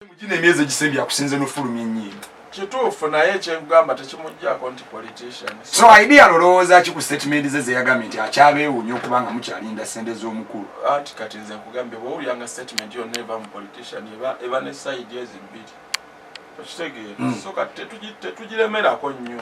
Mujine emyezi egisembi akusinze n'ofulumya ennyimba. Kituufu naye kyengamba tekimuggyako nti politician. So idea lowooza ki ku statement ze yagambye nti akyabeewuunya okubanga mukyalinda ssente z'omukulu. Anti kati nze nkugambye bw'owulyanga statement yonna eva mu politician eba ne side ezibbiri. Okitegeera. So kati tetugiremerako nnyo.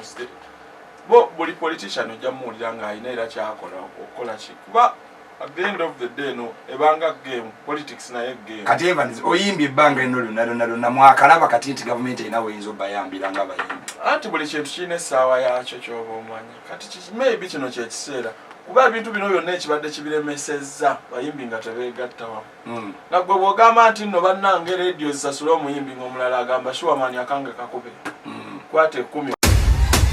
Buli politician ojja muwulira ng'alina era kyakola okukola ki. Kuba at the end of the day no ebanga game politics na game kati Evans oyimbye ebbanga eno lyonna mwakalaba kati nti gavumenti erina weyinza obbayambira nga bayimbi anti buli kintu kirina essaawa yakyo ky'oba omanyi kati maybe kino kyekiseera kuba ebintu bino byonna ekibadde kibiremesezza bayimbi nga tebeegatta wamu nagwe bw'ogamba nti nno bannange rediyo zisasule omuyimbi ng'omulala agamba shuwamani akange kakube kwate 10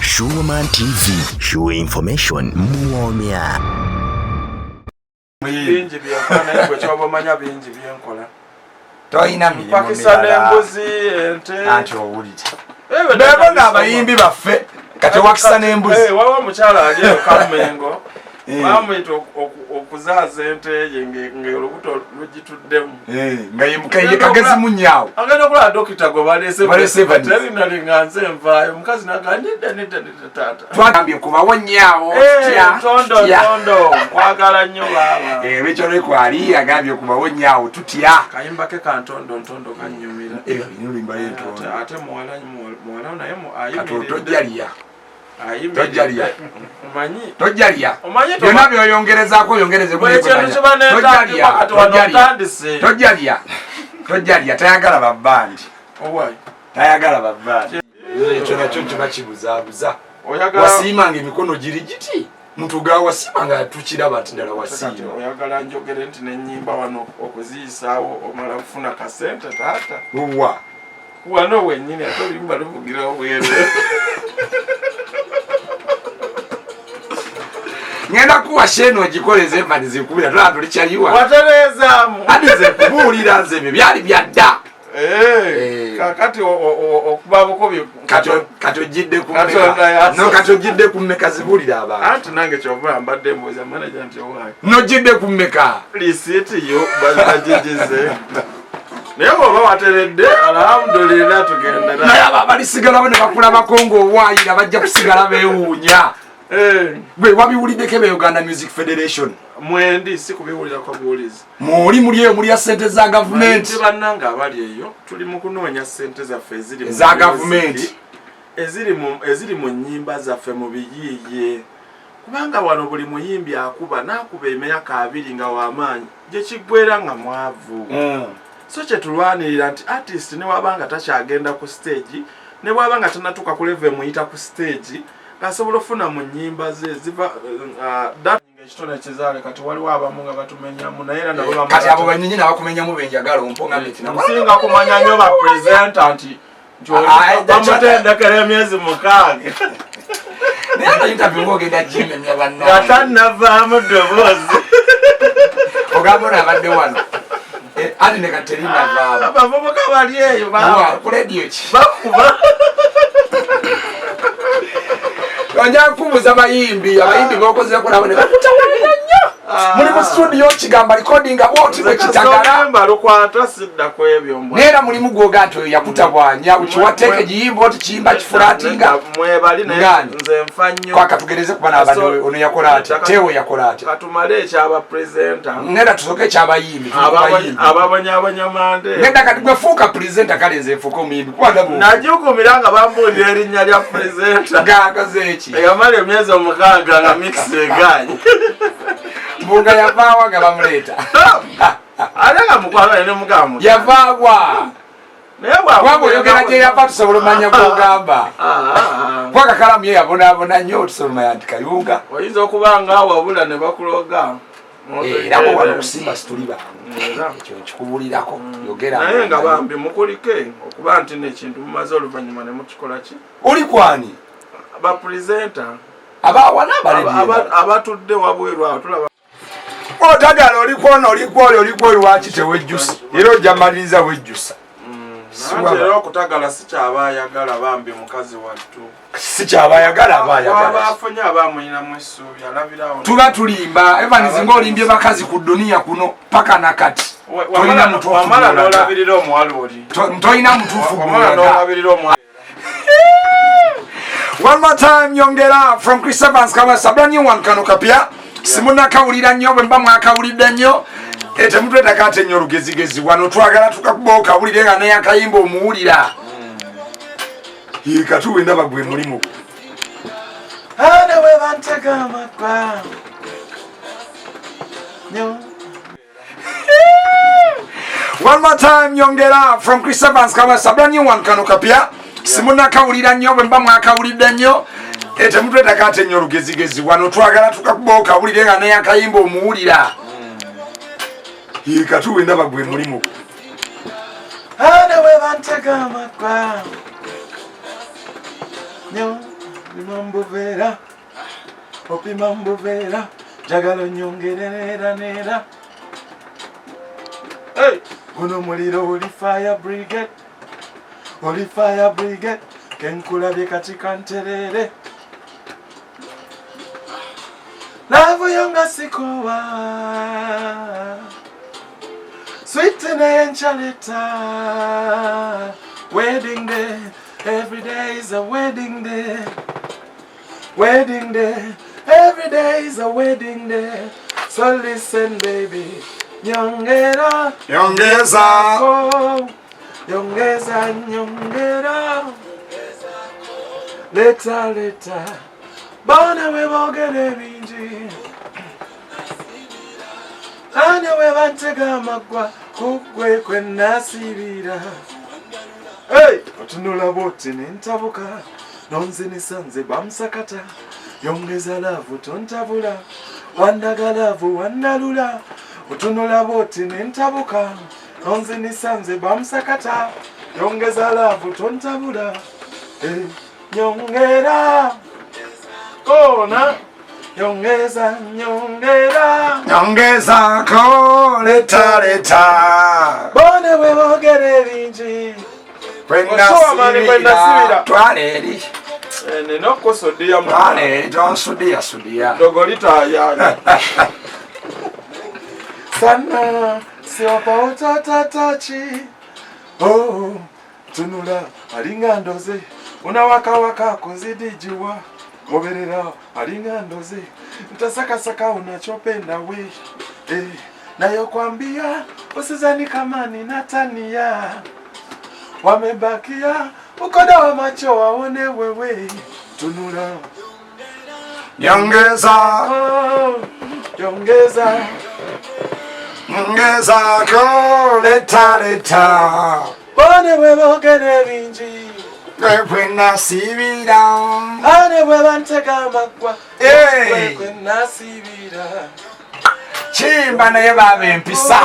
Shuwaman TV, show information muwomya. Bingi byafana ekyo ky'obamanya bingi byenkola. Toyina mirimu mirala. Pakistan embuzi ente. Anti owulira. Bebo n'abayimbi baffe kati wakisa n'embuzi. Wawa mukyala ali Kamengo. Bamuyita okuzaaza ente ye ng'olubuto lugituddemu. Nga ye mukaye kagezi munyaawo. Agenda okulaba dokita gwe baleese terina linganze envaayo omukazi n'agamba nedda taata. Twagambye kubawo nnyaawo tutya. Tondo nkwagala nnyo baaba. Ekyo lwekwali agambye kubawo nnyaawo tutya. Kayimba ke ka ntondo kannyumira. Binulimba y'entondo. Ate muwala naye ayimiridde. Tojjaliya. Tojjaliya. Tojjaliya. Omanyi byonna by'oyongerezaako oyongereze Tojjaliya. Tojjaliya tayagala babbandi. Tayagala babbandi. Ekyo nakyo kiba kibuzaabuza. Wasiimanga emikono giri giti. Muntu ga wasiimanga tukiraba ati ddala wasiima. Oyagala njogere nti n'ennyimba wano okuziyisaawo omala kufuna kasente taata. Uwa. Wano wennyini ate oluyimba luvugirawo bweru. Ngenda kuwa sheno ogikoleze embali zikubira tulaba tulikyaliwa. Watereezaamu. Adi ze kubuulira nze ebyo byali byadda. Kakati okubaboko bye kati ojjidde ku mmeka. No kati ojjidde ku mmeka zibuulira abantu. Anti nange kyova mbadde mbuuza manager nti owaayi. N'ojjidde ku mmeka. Lisiiti yo bagigize. Naye bw'oba wateredde alhamdulillah tugendera. Naye abo abalisigalawo ne bakulabako ng'owaayira bajja kusigala beewuunya. Gwe wabiwuliddeko be Uganda Music Federation. Mwendi si kubiwulirako buwulizi. Muli eyo mulya ssente za gavumenti. Bannanga abali eyo tuli mu kunoonya ssente zaffe eziri za gavumenti. Eziri mu nnyimba zaffe mu biyiiye. Kubanga wano buli muyimbi akuba n'akuba emyaka 2 nga w'amaanyi gye kiggwera nga mwavu. So kye tulwanirira nti artist ne wabanga takyagenda ku stage ne wabanga tanatuuka ku level emuyita ku stage asobola ofuna mu nnyimba ze ziva ekitone kizaale kati waliwo abamu nga batumenyamu naye era nabo kati abo banyinyi nabakumenyamu benjagala omponga beti nsinga kumanya nnyo ba presenter nti bamutendekera emyezi 6 naye ano interview ng'ogenda jimemya bannaye nga tannavaamu ddoboozi ogamba onabadde wano ati ne katerinavaamu abavubuka bali eyo ku rediyo ki bakuba Onja kubuza abayimbi bokozeko nabo ne bakutawalira nnyo. Muli mu studio kigamba recording bwoti bwe kitagala. Balukwata sidda kwebyo mbwa. Nera mulimu gwoganto yakutabwanya ukiwateke giyimbo tikimba kifulatinga. Mwebali naye nze mfannyo. Kwa katugereze kuba n'abantu ono yakola ati. Tewo yakola ati. Katumale ekyaba presenter. Nera tusoke ekyabayimbi. Ababanyamande. Nenda kati gwe fuuka presenter kale nze fuuka omuyimbi. Kwanda mu. Najukumira nga bambuulira erinnya lya presenter. Gakaze ki. Eyamala emyezi 6 nga mix eganye. Mbunga yavaawa nga bamuleta. Alenga mukwala ne mugamu. Yavaabwa. Naye bw'abo oyogera gye yava tusobola omanya gw'ogamba. Kwaka kalamu ye yabonaabona nnyo tusobola omanya nti Kayunga. Oyinza okuba nga wabula ne bakuloga. Era bo wano okusimba situli bange. Ekyo nkikubuulirako. Yogera. Naye nga bambi mukulike okuba nti n'ekintu mumaze oluvannyuma ne mukikola ki? Oli kwani? Ba presenter. Abawana abatudde wabweru awo tulaba. Otagala olikwo lwaki tewejjusa era ojja maliriza wejjusa. Era okutagala si ky'abayagala bambi mukazi wattu. Si ky'abayagala abayagala. Abafunye abamuyinamu essuubi alabirawo. Tuba tulimba Evans ng'olimbye bakazi ku duniya kuno paka nakati. wamala n'olabirira omuwala oli toyina mutuufu wamala n'olabirira omuwala. One more time nyongera from Chris Evans Kawasa brand new one kano kapya simuna kawulira nnyo bwe mba mwakawulidde nnyo temutwetaka ate nnyo olugezigezi wano twagala tukakuba okawulire nga naye akayimba omuwulira katuwe ndaba gwe mulimu ane we bantega amakwa one more time nyongera from Chris Evans Kawasa brand new one kano kapya simuna kawulira nnyo bwe mba mwakawulidde nnyo temutwetaka ate nnyo olugezigezi wano twagala tukakuba okawulire nga naye akayimba omuwulira katuwe ndaba gwe mulimu ane we bantega amakwa Mambuvera, opi mambuvera, jagalo nyongerera nera. Hey, uno muliro oli fire brigade, kenkulabye katika nterere. Love yonga sikowa, sweet and chaleta, wedding day. Every day is a wedding day. Wedding day. Every day is a wedding day. So listen, baby. Nyongera. Nyongeza. Oh, nyongeza, nyongera. Later. Bona we bogere binji. Anya we bantega magwa. Kukwe kwena sibira. Hey! Otunula boti nintabuka nonzini sanze bamsakata yongeza lavu tontabula wandaga lavu wandalula otunula boti nintabuka nonzini sanze bamsakata yongeza lavu tontabula nyongera kona nyongeza ko leta bone we bogere binji Kwenda sibira twaleri nenoko sodia mwana John sodia dogolita ya sana sio pauta tatachi oh tunula alinga ndoze unawaka kuzidi jua moberera alinga ndoze ntasaka unachopenda we nayo kwambia usizani kama ni natania wamebakia ukoda wa macho waone wewe tunula nyongeza ko leta bone we bogere binji kwenda sibira ane we bantega makwa kwenda sibira chimba naye babe mpisa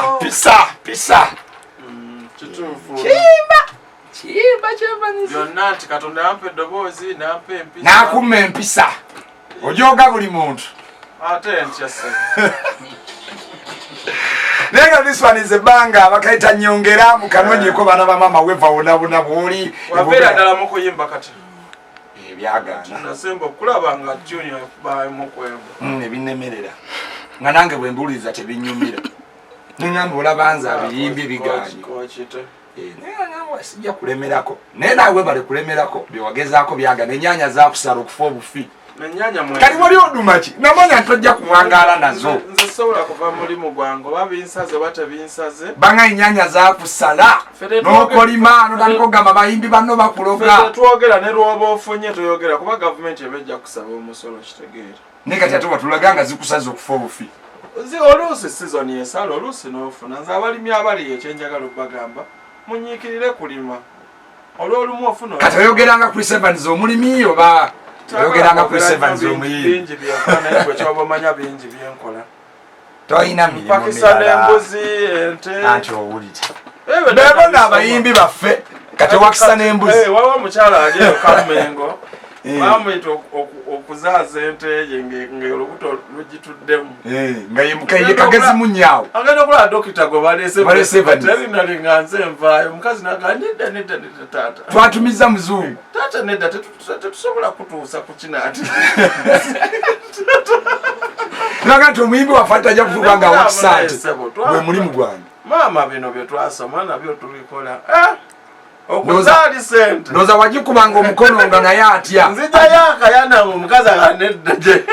chimba byonna nti Katonda yampa eddoboozi nampa empisa nakuma empisa ojoga buli muntu ate ntyase nenga this one is ebanga abakaita nyongera mukanonyeko bana bamama weva wonabona bwoli wabeera ddala mu kuyimba kati ebyagana nasemba okulaba nga junior bamu kwemba ebinemerera nga nange bwe mbuliza tebinyumira nengamba olabanza abiyimbi biganyi sijja kulemerako naye naawe bale kulemerako byewagezaako byagana ennyanya zakusala okufa obufi kali wali odumaki namanya ntojja kuwangaala nazo nze sobola kuva mulimu gwange oba binsaze oba tebinsaze banga ennyanya zakusala n'okolima notandika okugamba bayimbi banno bakuloga twogera ne lwoba ofunye toyogera kuba gavumenti ebejja kusaba omusolo kitegeera naye kati ate watulaga nga zikusaze okufa obufi oluusi sizoni esala oluusi n'ofuna nze abalimi abali ekyenjagala okubagamba munyiikirire kulima olw'olumu ofuna kati oyogeranga kuri sevens omulimi oba oyogeranga kuri sevens omuyimbi bingi byefana naye bwekyoba omanya bingi byenkola toyina mirimu pakisa n'embuzi ente anti owulire bebona abayimbi baffe kati owakisa n'embuzi waliwo omukyala ali Kamumengo bamuyita okuzaaza ente ye ng'olubuto lugituddemu nga ye kagezi munyaawo agenda okulaba dokita gwe baleeseterina nga nze nvaayo omukazi naga nedda taata twatumiza muzungu taata nedda tetusobola kutuusa ku kinaati naga nti omuyimbi waffe atajja kutuuka nga wakisa nti gwe mulimu gwange Mama bino bye twasoma nabyo tubikola. Okuzali sente. Ndoza wajikubanga omukono nga naye atya. Nzija yakayana omukazi akanedde.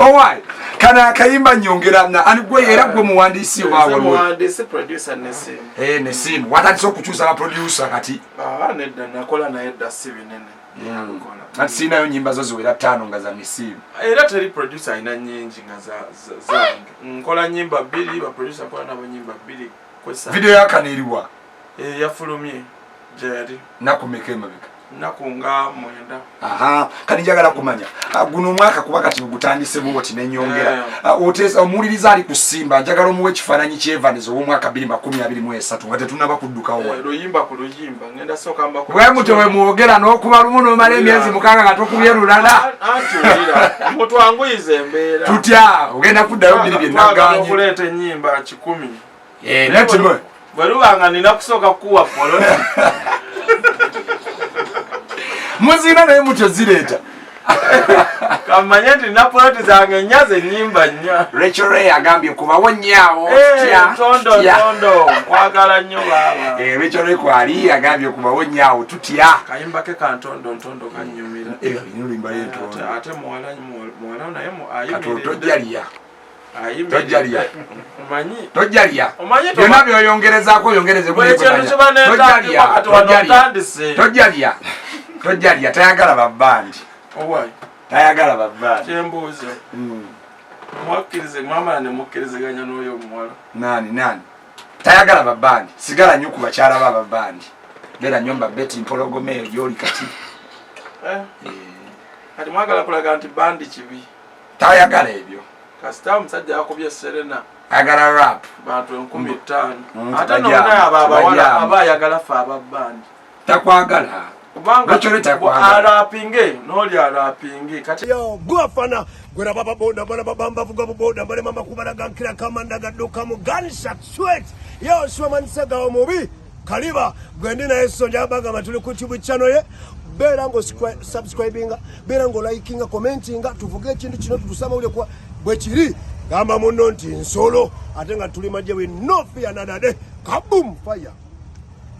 Alright. Kana kayimba nyongera na anigwe era gwe muwandiisi wawe. Muwandiisi producer Nesim. Nesim. Watandise okukyusa ba producer kati. Nedda nakola naye dda si binene. Kati sinayo nyimba zo ziwera 5 nga za Nesim. Era teri producer ina nyingi nga zange. Nkola nyimba 2 ba producer kola nabo nyimba 2 kwesa. Video yakaniriwa. Yafulumye jeri. Nakumeke mabika. Nakunga mwenda. Aha, kani njagala kumanya. Guno mwaka kuba kati gutandise bwoti nenyongera. Otesa omuliriza ali kusimba njagala omuwe ekifaananyi ky'Evans ow'omwaka 2023 nga tetunaba kuddukawo. Luyimba ku luyimba ngenda soka mbako. Bwe mutewe muogera n'okuba lumu n'omala emyezi mukaaga nga tokubye lulala. Antulira. Mutu wangu izembeera. Tutya ogenda kuddayo biri bye naganye. Okuleta ennyimba 10. Netimwe. Bwe lubanga nina kusooka kuwa polona. Muzina naye mutyo zireta. Kamanya nti na poloti zange nyaze nyimba nya. Rachel Ray agambye kubawo nnyawo. Tondo kwagala nnyo baba. Rachel Ray kwali agambye kubawo nnyawo tutya. Kayimba ke kantondo kanyumira. Binulimba yeto. Ate muwala naye mu ayimira. Tojaliya. Ayimira. Tojaliya. Omanyi. Tojaliya. Omanyi to. Byonna by'oyongerezaako yongereze bwe kintu kibane Tojaliya. Tojaliya tayagala babbandi. Owai. Tayagala babbandi. Kyembuuza. Mwakkirize mwamala ne mukkiriziganya n'oyo omuwala. Nani. Tayagala babbandi. Sigala nnyo ku bakyala babbandi. Gera nyomba beti mpologome yoli kati. Kati mwagala kulaga nti bandi kibi. Tayagala ebyo. Kasita omusajja yakubye Serena. Ayagala rap. Bantu 15. Ate n'onaye abawala abayagala fe ababbandi. Takwagala. Kubanga arapinge noli arapinge kati yo gwafana gwera baba boda bamba vuga boda bale mama kubalaga nkira kamanda gadduka mu gunshot sweat yo shwamansaga omubi kaliba gwende na eso njabaga matuli ku YouTube channel ye bera ngo subscribinga bera ngo likinga commentinga tuvuge ekintu kino tutusama ule kwa bwe kiri gamba muno nti nsolo ate nga tuli maje we no fear another day kaboom fire.